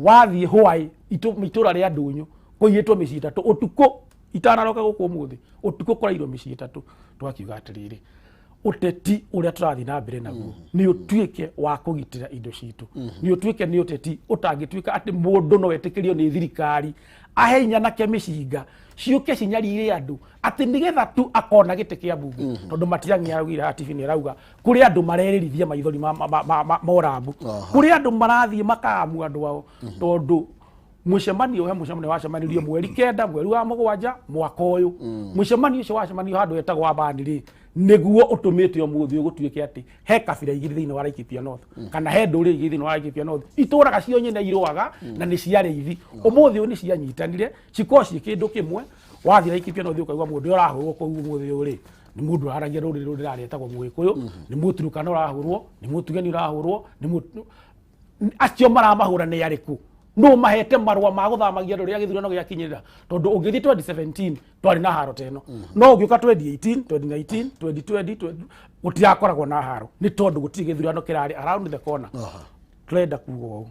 wathie hwai itura ria ndunyu kuiyitwo micii 3 utuko itanaroka guku muthi utuko korairwo micii 3 twakiuga atiriri uteti uria turathi na mbere naguo ni utuike wa kugitira indo citu ni utuike ni uteti utangituika ati mundu no wetikirio ni thirikari ahenya na kemicinga ciuke cinyarire andu ati nigetha tu akona gite kia bunge tondu Matiang'i araugira TV ni arauga kuri andu marererithia maithori morambu kuri andu marathie makamu andu ao tondu mucemanio wacemanirio mweri 9 mweri wa 7 mwaka uyu mucemanio ucio wacemanio handu etagwo wa bani niguo utumite umuthi ugutuike ati he kabira igiri thiini wa Laikipia North kana he nduri igiri thiini wa Laikipia North ituraga cio nyene iruaga na ni cia reithi umuthi uyu ni cia nyitanire cikoci kindu kimwe wathi Laikipia North ukaigwa mundu urahurwo kou umuthi uri ni mundu aragia ruri rari etagwo Mwikuyu ni Muturukana urahurwo ni Mutugeni urahurwo ni acio maramahura nĩ arĩkũ no mahete marũa ma gũthamagia rũrĩa gĩthurano gĩakinyĩrĩra tondũ ũngĩthiĩ 2017 twarĩ na haro teno no ũngĩũka 2018 2019 2020 gũtirakoragwo na haro nĩ tondũ gũtirĩ gĩthurano kĩrarĩ around the corner tũrenda kuuga ũũ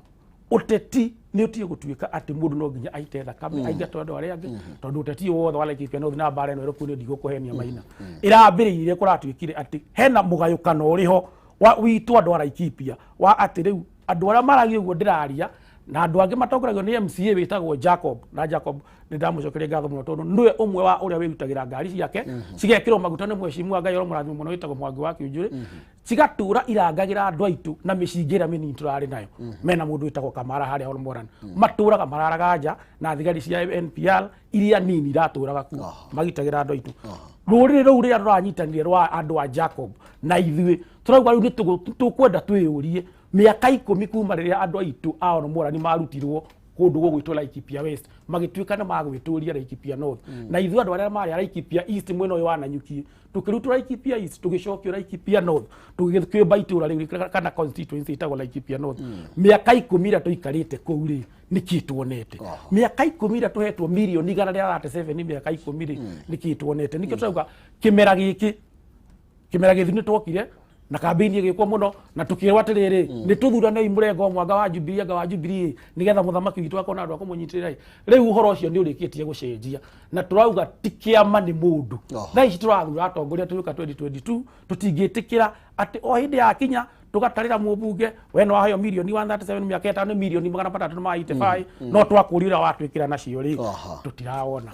ũteti nĩ ũtige gũtuĩka atĩ mũndũ no nginya aite thakame aingate andũ arĩa angĩ tondũ ũteti wothe wa Laikipia no na mbara ĩno ĩrũkuo ndigũkũhenia Maina ĩrambĩrĩirie kũratuĩkire atĩ hena mũgayũkano ũrĩho witũ andũ a Laikipia wa atĩ rĩu andũ arĩa maragia ũguo ndĩraria na andũ angĩ matongoragio nĩ MCA wĩtagwo Jacob na Jacob nĩ ndamũcokeria ngatho mũno tondũ nĩwe ũmwe wa ũrĩa wĩrutagĩra ngari ciake cigekĩrwo maguta nĩ mwecimu Ngai oro mũrathimo mũno wĩtagwo Mwangi wa Kĩunjũrĩ cigatũra irangagĩra andũ aitũ na mĩcingĩra mĩnini tũrarĩ nayo mena mũndũ wĩtagwo Kamara harĩa Olmoran matũraga mararaga nja na thigari cia NPR iria nini iratũraga kuo magitagĩra andũ aitũ rũrĩrĩ rũu rĩrĩa rũranyitanire rwa andũ a Jacob na ithuĩ tũrauga rĩu nĩtũkwenda twĩyũrie mĩaka 10 kuma rĩrĩa andũ aitũ a Olmoran marutirwo kũndũ gũgwĩtwo Laikipia West magĩtuĩka nĩ magwĩtũria Laikipia North na ithuĩ andũ arĩa marĩ Laikipia East mwena ũyũ wa Nanyuki tukĩrutwo Laikipia East tũgĩcokio Laikipia North tũgĩkĩũmba itũra rĩu kana constituency itagwo Laikipia North mĩaka 10 ĩrĩa tũikarĩte kũu rĩ nĩkĩ tuonete mĩaka 10 ĩrĩa tũhetwo mirioni 137 mĩaka 10 rĩ nĩkĩ tuonete nĩkĩo tũrauga kĩmera gĩkĩ nĩ twokire na kambini ĩgĩkwo mũno na tukĩrwo atĩrĩrĩ nĩ tũthuranei mũrengo mwanga wa Jubilee nigetha mũthamaki witũ akona andũ akũmũnyitĩrĩra rĩu ũhoro ũcio nĩ ũrĩkĩtie gũcenjia na tũrauga ti kĩama nĩ mũndũ na ici tũrathura atongoria tũrĩka 2022 tũtingĩtĩkĩra atĩ o hĩndĩ yakinya tũgatarĩra mũmbunge we no waheo mirioni 137 mĩaka 5 nĩ mirioni 385 no twakũrira watwĩkĩra nacio rĩ tũtirawona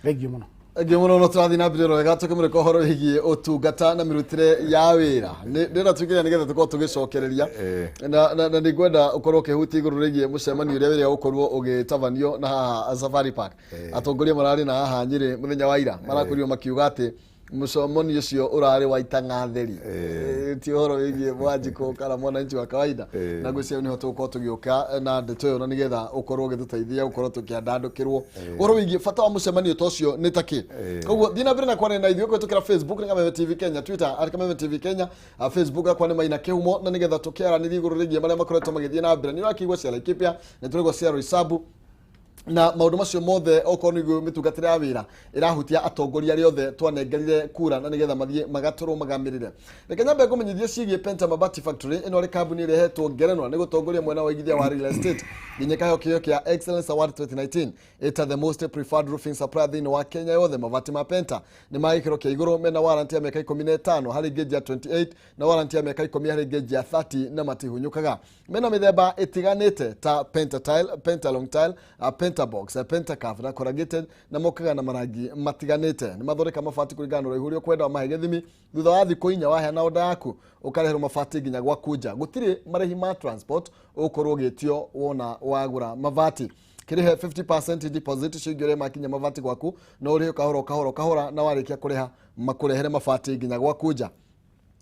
thengiũ mũno Gĩmuno no tũrathiĩ na mbere wega tũkĩmũrĩka ũhoro wĩgiĩ ũtungata na mĩrutĩre ya wĩra ndĩra twĩkĩra nĩgetha tũkorwo tũgĩcokereria na nĩngwenda ũkorwo ũkĩhutia igũrũ rĩgiĩ mũcemanio ũrĩa ũkorwo ũgĩtabanio na haha Safari Park atongoria mararĩ na haha Nyĩrĩ mũthenya wa ira marakorirwo makiuga atĩ mũcemanio ũcio ũrarĩ wa itang'atheri ti ũhoro wĩgiĩ Mwanjikũ kana mwananchi wa kawaida na ngwĩciria nĩho tũgũkorwo tũgĩũka na ndeto ĩyo na nĩgetha ũkorwo ũgĩtũteithia gũkorwo tũkĩandandũkĩrwo ũhoro wĩgiĩ bata wa mũcemanio ta ũcio nĩ takĩ koguo thiĩ na mbere na kwaria na ithuĩ kũhĩtũkĩra Facebook nĩ Kameme TV Kenya Twitter @Kameme TV Kenya Facebook akwa nĩ Maina Kĩhumo na nĩgetha tũkĩaranĩria igũrũ rĩgiĩ marĩa makoretwo magĩthiĩ na mbere nĩ ũrakĩigua cia Laikipia nĩ tũrĩgwo cia Roysambu na maũndũ macio mothe okorwo nĩguo mĩtungatĩre ya wĩra ĩrahutia atongoria arĩa othe twanengerire kura na nĩgetha mathiĩ magatũrwo magamĩrĩre reke nyambe ngũmenyithie ciĩgiĩ Penta Mabati Factory ĩno rĩ kambuni ĩrĩa ĩhetwo ngerenwa nĩ gũtongoria mwena wa igithia wa real estate nginya kaheo kĩheo kĩa Excellence Award 2019 ĩta the most preferred roofing supplier thĩinĩ wa Kenya yothe mabati ma Penta nĩ ma gĩkĩro kĩa igũrũ mena warranty ya mĩaka 15 harĩ geji ya 28 na warranty ya mĩaka 10 harĩ geji ya 30 na matihunyũkaga mena mĩthemba ĩtiganĩte ta Penta Tile, Penta Long Tile, Penta Box, Penta Curve na corrugated na mokaga na marangi matiganĩte nĩ mathondeka mabati kũringana na ũraihu ũrĩa ũkwenda mahe gĩthimi thutha wa thikũ 4 waheana oda yaku ũkareherwo mabati nginya gwaku nja gũtirĩ marĩhi ma transport ũkorwo ũgĩtio wona wagũra mabati kĩrĩhe 50% deposit ciĩgiĩ ũrĩa makinya mabati gwaku na ũrĩhe kahora na warĩkia kũrĩha makũrehere mabati nginya gwaku nja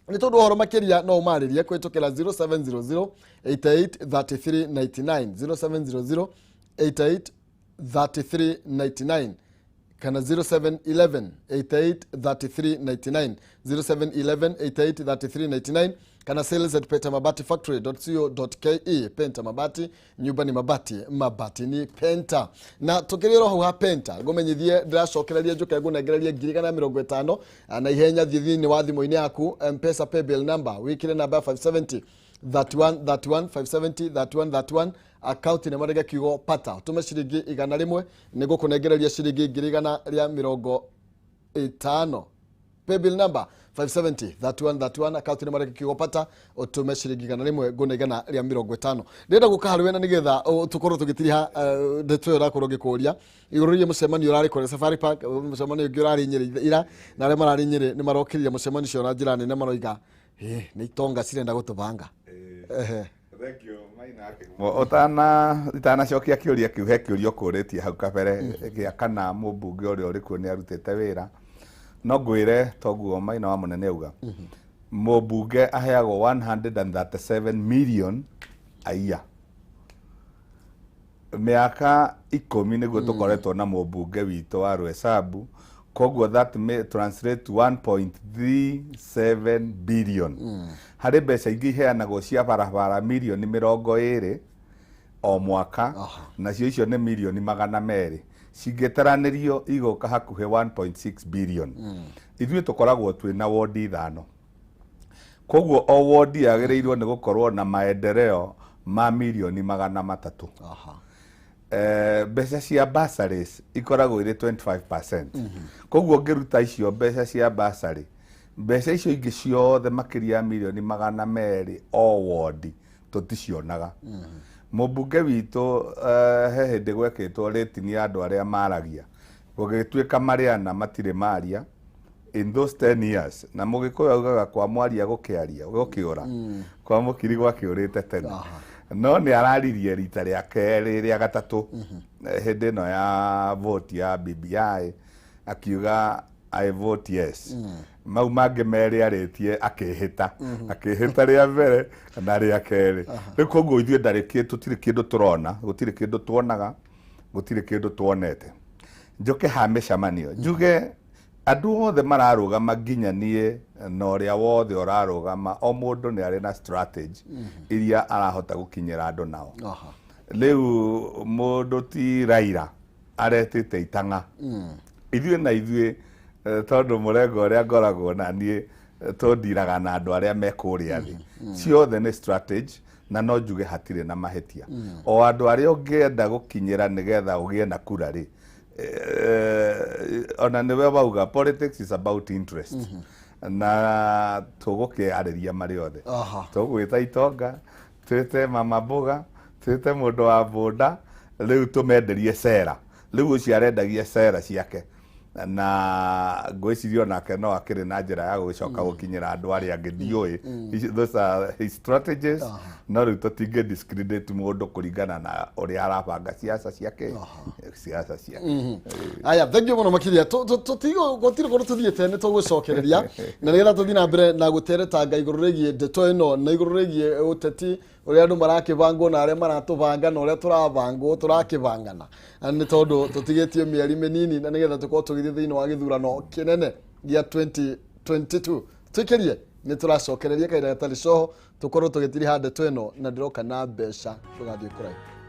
nĩ tondũ ũhoro makĩria no ũmarĩrie kũhĩtũkĩra 0700 883399 0700 883399 kana 0711 883399 0711 883399 kana sales@pentamabatifactory.co.ke Penta Mabati nyumba ni mabati ni Penta na tukĩrĩra ho ha Penta ngũmenyithie ndĩracokereria njoke ngũnengereria 50 na ihenya thĩinĩ wa thimũ-inĩ yaku M-Pesa paybill number wĩkĩre namba 570 31 570 31 account nĩ marega kiugo pata ũtume ciringi 100 nĩ gũkũnengereria ciringi 150 paybill number 570 31 account nĩ marega kiugo pata ũtume ciringi 100 ngũnengana rĩa 50 ndĩrenda gũka harĩ we na nĩgetha tũkorwo tũgĩtiriha ndeto ĩyo rakorwo ngĩkũria igũrũ rĩgiĩ mũcemanio ũrarĩ kũrĩa Safari Park mũcemanio ũngĩ ũrarĩ Nyĩrĩ ira na arĩa mararĩ Nyĩrĩ nĩ marokĩrire mũcemanio ũcio na njĩra nene maroiga nĩ itonga cirenda gũtũbanga Thank you, Maina Kĩhumo. Itanacokia kĩũria kĩu he kĩũria ũkũrĩtie hau kabere gĩa kana mũmbunge ũrĩa ũrĩ kuo nĩ arutĩte wĩra no ngwĩre toguo Maina wa Mũnene auga mũmbunge aheagwo 137 million a year mĩaka 10 nĩguo tũkoretwo na mũmbunge witũ wa Roysambu koguo that may translate to 1.37 billion harĩ mbeca ingĩ iheanagwo cia barabara mirioni 20 o mwaka nacio icio nĩ mirioni 200 cingĩtaranĩrio igũka hakuhĩ 1.6 billion ithuĩ tũkoragwo twĩna wondi 5 koguo o wondi yagĩrĩirwo nĩ gũkorwo na maendeleo ma mirioni 300 mbeca cia bursaries ikoragwo irĩ 25%. Koguo ngĩruta icio mbeca cia bursary, mbeca icio ingĩ ciothe makĩria ya mirioni 200 o wondi tũticionaga. Mũmbunge witũ he hĩndĩ gwekĩtwo ratini ya andũ arĩa maragia, gũgĩtuĩka marĩana matirĩ maria in those 10 years, na Mũgĩkũyũ augaga kwa mwaria gũkĩaria gũkĩũra, kwa mũkiri gwakĩũrĩte tene. No nĩ araririe rita rĩa kerĩ rĩa gatatũ hĩndĩ ĩno ya vote ya BBI akiuga I vote yes. Mau mangĩ merĩ arĩtie akĩhĩta rĩa mbere na rĩa kerĩ. Rĩu koguo ithuĩ tũtirĩ kĩndũ tũrona, gũtirĩ kĩndũ tuonaga, gũtirĩ kĩndũ tuonete. Njoke ha mĩcemanio njuge andũ othe mararũgama nginya niĩ na ũrĩa wothe ũrarũgama, o mũndũ nĩ arĩ na strategy iria arahota gũkinyĩra andũ nao. Rĩu mũndũ ti Raila aretĩte itang'a. Ithuĩ tondũ mũrengo ũrĩa ngoragwo na niĩ tũndiraga na andũ arĩa me kũrĩa thĩ. Ciothe nĩ strategy na no njuge hatirĩ na mahĩtia. O andũ arĩa ũngĩenda gũkinyĩra nĩgetha ũgĩe na kura rĩ, ona nĩwe bauga politics is about interest. Na tũgũkĩarĩria marĩ othe. Tũgwĩta itonga, twĩte mama mboga, twĩte mũndũ wa boda, rĩu tũmenderie cera. Rĩu ũcio arendagia cera ciake. Na ngwĩciria onake no akĩrĩ na njĩra ya gũgĩcoka gũkinyĩra andũ arĩa angĩ ndiũĩ. Those are his strategies. No rĩu tũtingĩ discredit mũndũ kũringana na ũrĩa arabanga siasa ciake. Siasa ciake. Aya, thank you mũno makĩria. Gũtirĩ kũndũ tũthiĩte nĩ tũgũcokereria na nĩgetha tũthiĩ na mbere na gũteretanga igũrũ rĩgiĩ ndeto ĩno na igũrũ rĩgiĩ ũteti ũrĩa andũ marakĩbangwo na arĩa maratũbanga na ũrĩa tũrabangwo tũrakĩbangana. Nĩ tondũ tũtigĩtie mĩeri mĩnini na nĩgetha tũkorwo tũgĩthiĩ thĩinĩ wa gĩthurano kĩnene gĩa 2022. Twĩkĩrie nĩ tũracokereria kahinda gatarĩ coho tũkorwo tũgĩtiriha ndeto ĩno na ndĩroka na mbeca tũgathiĩ kũraihu.